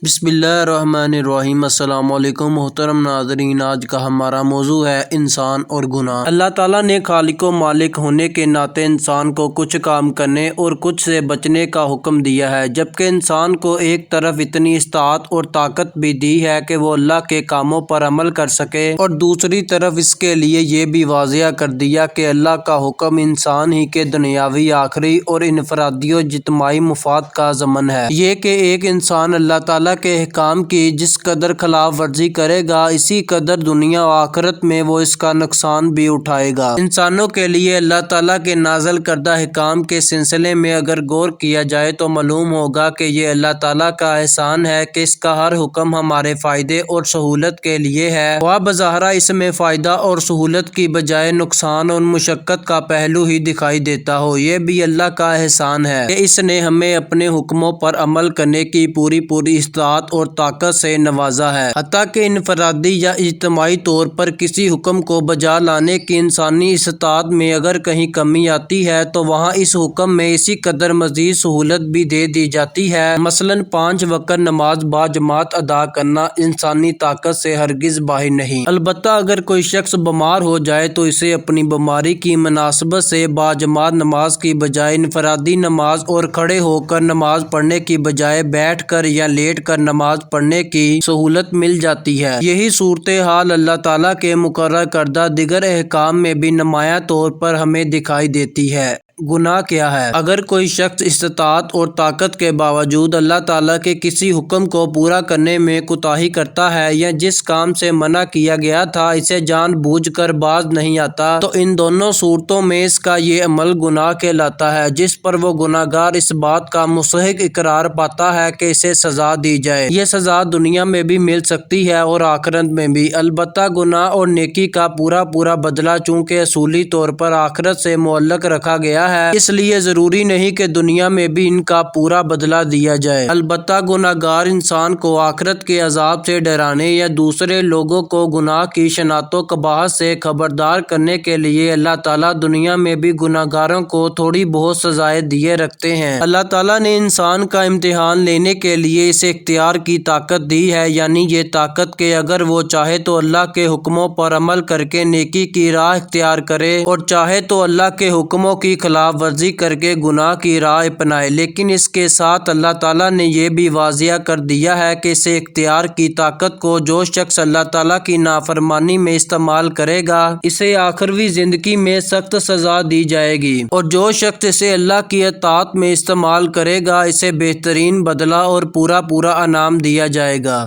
بسم اللہ الرحمن الرحیم۔ السلام علیکم محترم ناظرین، آج کا ہمارا موضوع ہے انسان اور گناہ۔ اللہ تعالیٰ نے خالق و مالک ہونے کے ناطے انسان کو کچھ کام کرنے اور کچھ سے بچنے کا حکم دیا ہے، جبکہ انسان کو ایک طرف اتنی استطاعت اور طاقت بھی دی ہے کہ وہ اللہ کے کاموں پر عمل کر سکے، اور دوسری طرف اس کے لیے یہ بھی واضح کر دیا کہ اللہ کا حکم انسان ہی کے دنیاوی، آخری اور انفرادی و اجتماعی مفاد کا ضامن ہے۔ یہ کہ ایک انسان اللہ تعالیٰ کے احکام کی جس قدر خلاف ورزی کرے گا، اسی قدر دنیا و آخرت میں وہ اس کا نقصان بھی اٹھائے گا۔ انسانوں کے لیے اللہ تعالیٰ کے نازل کردہ احکام کے سلسلے میں اگر غور کیا جائے تو معلوم ہوگا کہ یہ اللہ تعالیٰ کا احسان ہے کہ اس کا ہر حکم ہمارے فائدے اور سہولت کے لیے ہے، خواہ بظاہر اس میں فائدہ اور سہولت کی بجائے نقصان اور مشقت کا پہلو ہی دکھائی دیتا ہو۔ یہ بھی اللہ کا احسان ہے کہ اس نے ہمیں اپنے حکموں پر عمل کرنے کی پوری استطاعت اور طاقت سے نوازا ہے، حتیٰ کہ انفرادی یا اجتماعی طور پر کسی حکم کو بجا لانے کی انسانی استطاعت میں اگر کہیں کمی آتی ہے تو وہاں اس حکم میں اسی قدر مزید سہولت بھی دے دی جاتی ہے۔ مثلاً 5 وقت نماز باجماعت ادا کرنا انسانی طاقت سے ہرگز باہر نہیں۔ البتہ اگر کوئی شخص بیمار ہو جائے تو اسے اپنی بیماری کی مناسبت سے باجماعت نماز کی بجائے انفرادی نماز اور کھڑے ہو کر نماز پڑھنے کی بجائے بیٹھ کر یا لیٹ کر نماز پڑھنے کی سہولت مل جاتی ہے۔ یہی صورتحال اللہ تعالیٰ کے مقرر کردہ دیگر احکام میں بھی نمایاں طور پر ہمیں دکھائی دیتی ہے۔ گناہ کیا ہے؟ اگر کوئی شخص استطاعت اور طاقت کے باوجود اللہ تعالیٰ کے کسی حکم کو پورا کرنے میں کوتاہی کرتا ہے یا جس کام سے منع کیا گیا تھا اسے جان بوجھ کر باز نہیں آتا، تو ان دونوں صورتوں میں اس کا یہ عمل گناہ کہلاتا ہے، جس پر وہ گناہ گار اس بات کا مستحق قرار پاتا ہے کہ اسے سزا دی جائے۔ یہ سزا دنیا میں بھی مل سکتی ہے اور آخرت میں بھی، البتہ گناہ اور نیکی کا پورا بدلہ چونکہ اصولی طور پر آخرت سے معلق رکھا گیا ہے، اس لیے ضروری نہیں کہ دنیا میں بھی ان کا پورا بدلہ دیا جائے۔ البتہ گناہ گار انسان کو آخرت کے عذاب سے ڈرانے یا دوسرے لوگوں کو گناہ کی شناعت و قباحت سے خبردار کرنے کے لیے اللہ تعالیٰ دنیا میں بھی گناہ گاروں کو تھوڑی بہت سزائیں دیے رکھتے ہیں۔ اللہ تعالیٰ نے انسان کا امتحان لینے کے لیے اسے اختیار کی طاقت دی ہے، یعنی یہ طاقت کہ اگر وہ چاہے تو اللہ کے حکموں پر عمل کر کے نیکی کی راہ اختیار کرے اور چاہے تو اللہ کے حکموں کی خلاف ورزی کر کے گناہ کی راہ اپنائے۔ لیکن اس کے ساتھ اللہ تعالیٰ نے یہ بھی واضح کر دیا ہے کہ اسے اختیار کی طاقت کو جو شخص اللہ تعالیٰ کی نافرمانی میں استعمال کرے گا اسے آخروی زندگی میں سخت سزا دی جائے گی، اور جو شخص اسے اللہ کی اطاعت میں استعمال کرے گا اسے بہترین بدلہ اور پورا انعام دیا جائے گا۔